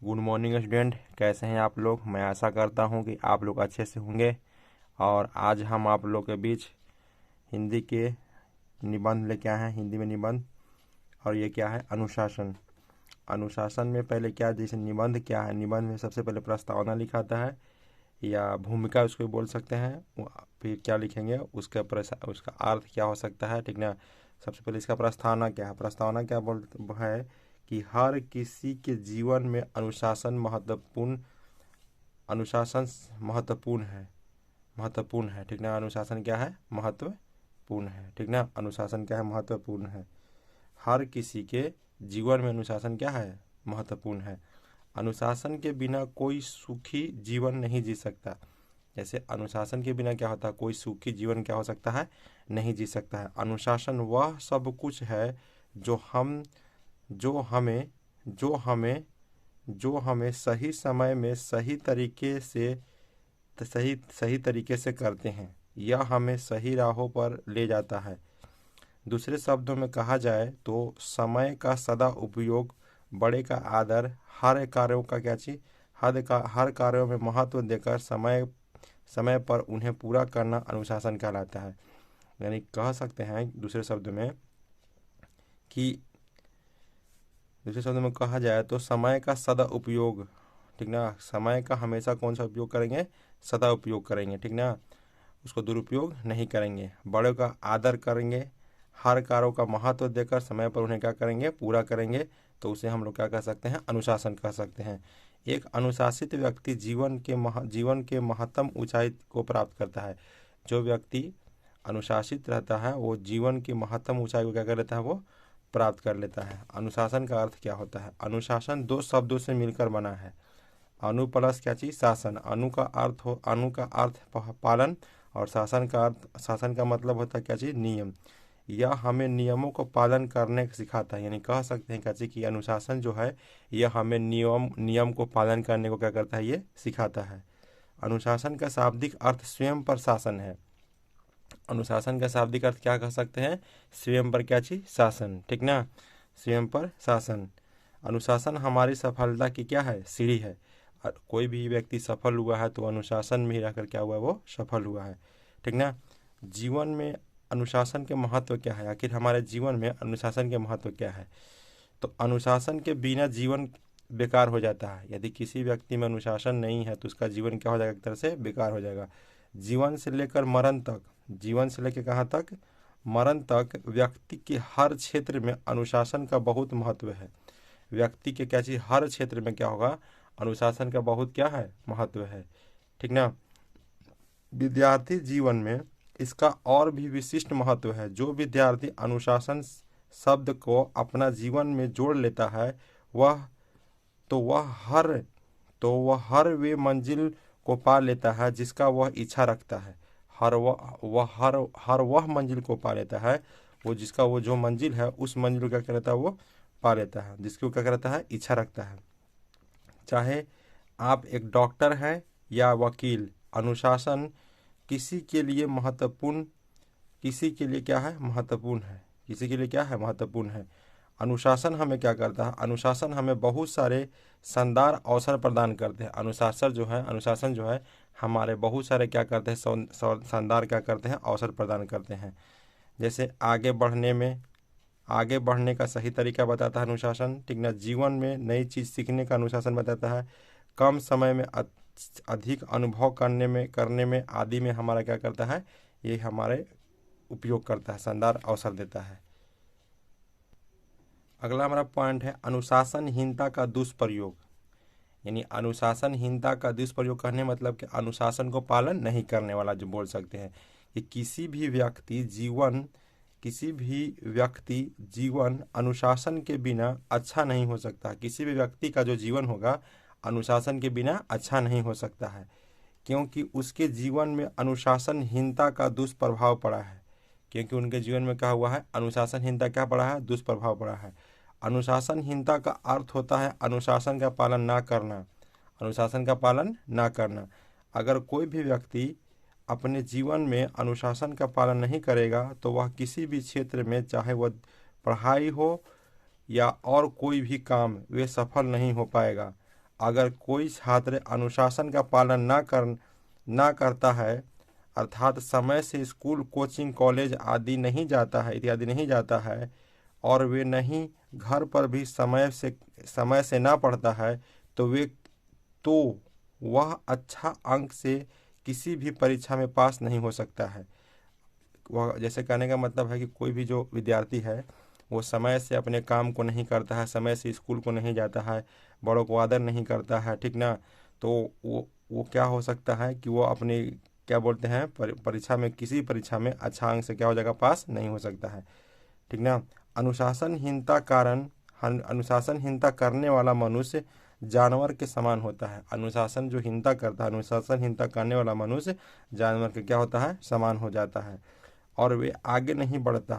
Good morning student, कैसे हैं आप लोग। मैं आशा करता हूं कि आप लोग अच्छे से होंगे। और आज हम आप लोग के बीच हिंदी के निबंध लेके आए हैं, हिंदी में निबंध। और ये क्या है, अनुशासन। अनुशासन में पहले क्या, जैसे निबंध क्या है, निबंध में सबसे पहले प्रस्तावना लिखाता है या भूमिका उसको बोल सकते हैं। फिर क्या लिखेंगे, उसका अर्थ क्या हो सकता है, ठीक ना। सबसे पहले इसका प्रस्तावना क्या है। प्रस्तावना क्या बोल है कि हर किसी के जीवन में अनुशासन महत्वपूर्ण है, ठीक ना। अनुशासन क्या है, महत्वपूर्ण है, ठीक ना। अनुशासन क्या है, महत्वपूर्ण है। हर किसी के जीवन में अनुशासन क्या है, महत्वपूर्ण है। अनुशासन के बिना कोई सुखी जीवन नहीं जी सकता। जैसे अनुशासन के बिना क्या होता है, कोई सुखी जीवन क्या हो सकता है, नहीं जी सकता है। अनुशासन वह सब कुछ है जो हम जो हमें जो हमें जो हमें सही समय में सही तरीके से करते हैं। यह हमें सही राहों पर ले जाता है। दूसरे शब्दों में कहा जाए तो समय का सदा उपयोग, बड़े का आदर, हर कार्यों का क्या चीज हर कार्यों में महत्व देकर समय समय पर उन्हें पूरा करना अनुशासन कहलाता है। यानी कह सकते हैं दूसरे शब्दों में कहा जाए तो समय का सदा उपयोग, ठीक ना। समय का हमेशा कौन सा उपयोग करेंगे, सदा उपयोग करेंगे, ठीक ना। उसको दुरुपयोग नहीं करेंगे। बड़ों का आदर करेंगे, हर कार्यों का महत्व देकर समय पर उन्हें क्या करेंगे, पूरा करेंगे। तो उसे हम लोग क्या कह सकते हैं, अनुशासन कह सकते हैं। एक अनुशासित व्यक्ति जीवन के महत्तम ऊंचाई को प्राप्त करता है। जो व्यक्ति अनुशासित रहता है वो जीवन की महत्तम ऊंचाई को क्या कर लेता है, वो प्राप्त कर लेता है। अनुशासन का अर्थ क्या होता है। अनुशासन दो शब्दों से मिलकर बना है। अनु प्लस क्या चीज, शासन। अनु का अर्थ पालन, और शासन का मतलब होता है क्या चीज, नियम। यह हमें नियमों को पालन करने सिखाता है। यानी कह सकते हैं क्या चीज कि अनुशासन जो है यह हमें नियम को पालन करने को क्या करता है, ये सिखाता है। अनुशासन का शाब्दिक अर्थ स्वयं पर शासन है। अनुशासन का शाब्दिक अर्थ क्या कह सकते हैं, स्वयं पर क्या चीज, शासन, ठीक ना। स्वयं पर शासन। अनुशासन हमारी सफलता की क्या है, सीढ़ी है। और कोई भी व्यक्ति सफल हुआ है तो अनुशासन में ही रहकर क्या हुआ है, वो सफल हुआ है, ठीक ना। जीवन में अनुशासन के महत्व क्या है, आखिर हमारे जीवन में अनुशासन के महत्व क्या है। तो अनुशासन के बिना जीवन बेकार हो जाता है। यदि किसी व्यक्ति में अनुशासन नहीं है तो उसका जीवन क्या हो जाएगा, एक तरह से बेकार हो जाएगा। जीवन से लेकर कहाँ तक, मरण तक व्यक्ति के हर क्षेत्र में अनुशासन का बहुत महत्व है। व्यक्ति के क्या चीज, हर क्षेत्र में क्या होगा, अनुशासन का बहुत क्या है, महत्व है, ठीक ना। विद्यार्थी जीवन में इसका और भी विशिष्ट महत्व है। जो विद्यार्थी अनुशासन शब्द को अपना जीवन में जोड़ लेता है वह तो वह हर वे मंजिल को पा लेता है जिसका वह इच्छा रखता है। हर वह मंजिल को पा लेता है, वो जो मंजिल है उस मंजिल को क्या करता है, वो पा लेता है जिसकी वो क्या करता है, इच्छा रखता है। चाहे आप एक डॉक्टर हैं या वकील, अनुशासन किसी के लिए महत्वपूर्ण किसी के लिए क्या है, महत्वपूर्ण है। किसी के लिए क्या है, महत्वपूर्ण है। अनुशासन हमें क्या करता है, अनुशासन हमें बहुत सारे शानदार अवसर प्रदान करते हैं। अनुशासन जो है हमारे बहुत सारे क्या करते हैं, शानदार क्या करते हैं, अवसर प्रदान करते हैं। जैसे आगे बढ़ने का सही तरीका बताता है अनुशासन, ठीक ना। जीवन में नई चीज़ सीखने का अनुशासन बताता है। कम समय में अधिक अनुभव करने में आदि में हमारा क्या करता है, ये हमारे उपयोग करता है, शानदार अवसर देता है। अगला हमारा पॉइंट है अनुशासनहीनता का दुष्प्रयोग। यानी अनुशासनहीनता का दुष्प्रयोग करने मतलब कि अनुशासन को पालन नहीं करने वाला, जो बोल सकते हैं कि किसी भी व्यक्ति जीवन अनुशासन के बिना अच्छा नहीं हो सकता। किसी भी व्यक्ति का जो जीवन होगा अनुशासन के बिना अच्छा नहीं हो सकता है, क्योंकि उसके जीवन में अनुशासनहीनता का दुष्प्रभाव पड़ा है। क्योंकि उनके जीवन में क्या हुआ है, अनुशासनहीनता क्या पड़ा है, दुष्प्रभाव पड़ा है। अनुशासनहीनता का अर्थ होता है अनुशासन का पालन ना करना। अनुशासन का पालन ना करना। अगर कोई भी व्यक्ति अपने जीवन में अनुशासन का पालन नहीं करेगा तो वह किसी भी क्षेत्र में, चाहे वह पढ़ाई हो या और कोई भी काम, वे सफल नहीं हो पाएगा। अगर कोई छात्र अनुशासन का पालन ना करता है, अर्थात समय से स्कूल, कोचिंग, कॉलेज आदि नहीं जाता है, इत्यादि नहीं जाता है, और वे नहीं घर पर भी समय से ना पढ़ता है, तो वह अच्छा अंक से किसी भी परीक्षा में पास नहीं हो सकता है। वह, जैसे कहने का मतलब है कि कोई भी जो विद्यार्थी है वो समय से अपने काम को नहीं करता है, समय से स्कूल को नहीं जाता है, बड़ों को आदर नहीं करता है, ठीक ना, तो वो क्या हो सकता है कि वो अपनी क्या बोलते हैं परीक्षा में, किसी परीक्षा में अच्छा अंक से क्या हो जाएगा, पास नहीं हो सकता है, ठीक ना। अनुशासनहीनता करने वाला मनुष्य जानवर के समान होता है। अनुशासनहीनता करने वाला मनुष्य जानवर के क्या होता है, समान हो जाता है, और वे आगे नहीं बढ़ता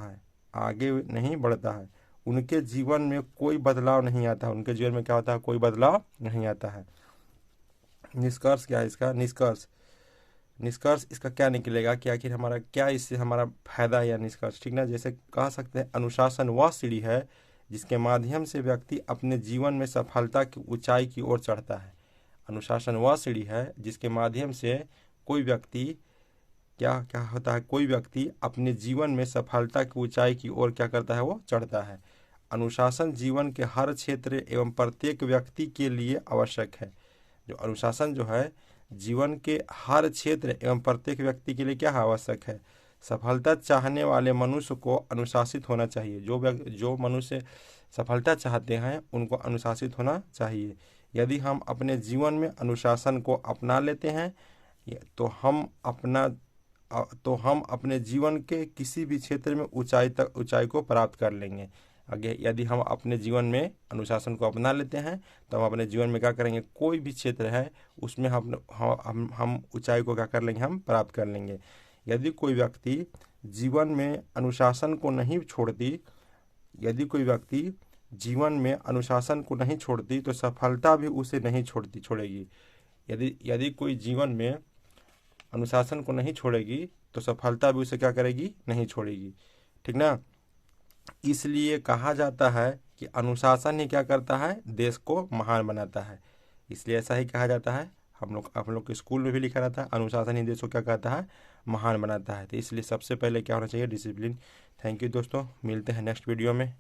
है। उनके जीवन में कोई बदलाव नहीं आता है। उनके जीवन में क्या होता है, कोई बदलाव नहीं आता है। निष्कर्ष क्या है इसका? निष्कर्ष इसका क्या निकलेगा कि आखिर हमारा क्या इससे हमारा फायदा या निष्कर्ष, ठीक ना। जैसे कह सकते हैं, अनुशासन वह सीढ़ी है जिसके माध्यम से व्यक्ति अपने जीवन में सफलता की ऊंचाई की ओर चढ़ता है। अनुशासन वह सीढ़ी है जिसके माध्यम से कोई व्यक्ति कोई व्यक्ति अपने जीवन में सफलता की ऊंचाई की ओर क्या करता है, वो चढ़ता है। अनुशासन जीवन के हर क्षेत्र एवं प्रत्येक व्यक्ति के लिए आवश्यक है। जो अनुशासन जो है जीवन के हर क्षेत्र एवं प्रत्येक व्यक्ति के लिए क्या आवश्यक है? सफलता चाहने वाले मनुष्य को अनुशासित होना चाहिए। जो मनुष्य सफलता चाहते हैं उनको अनुशासित होना चाहिए। यदि हम अपने जीवन में अनुशासन को अपना लेते हैं तो हम अपने जीवन के किसी भी क्षेत्र में ऊंचाई को प्राप्त कर लेंगे। आगे यदि हम अपने जीवन में अनुशासन को अपना लेते हैं तो हम अपने जीवन में क्या करेंगे, कोई भी क्षेत्र है उसमें हम ऊंचाई को क्या कर लेंगे, हम प्राप्त कर लेंगे। यदि कोई व्यक्ति जीवन में अनुशासन को नहीं छोड़ती तो सफलता भी उसे नहीं छोड़ेगी। यदि कोई जीवन में अनुशासन को नहीं छोड़ेगी तो सफलता भी उसे क्या करेगी, नहीं छोड़ेगी, ठीक ना। इसलिए कहा जाता है कि अनुशासन ही क्या करता है, देश को महान बनाता है। इसलिए ऐसा ही कहा जाता है। आप लोग के स्कूल में भी लिखा रहता है, अनुशासन ही देश को क्या कहता है, महान बनाता है। तो इसलिए सबसे पहले क्या होना चाहिए, डिसिप्लिन। थैंक यू दोस्तों, मिलते हैं नेक्स्ट वीडियो में।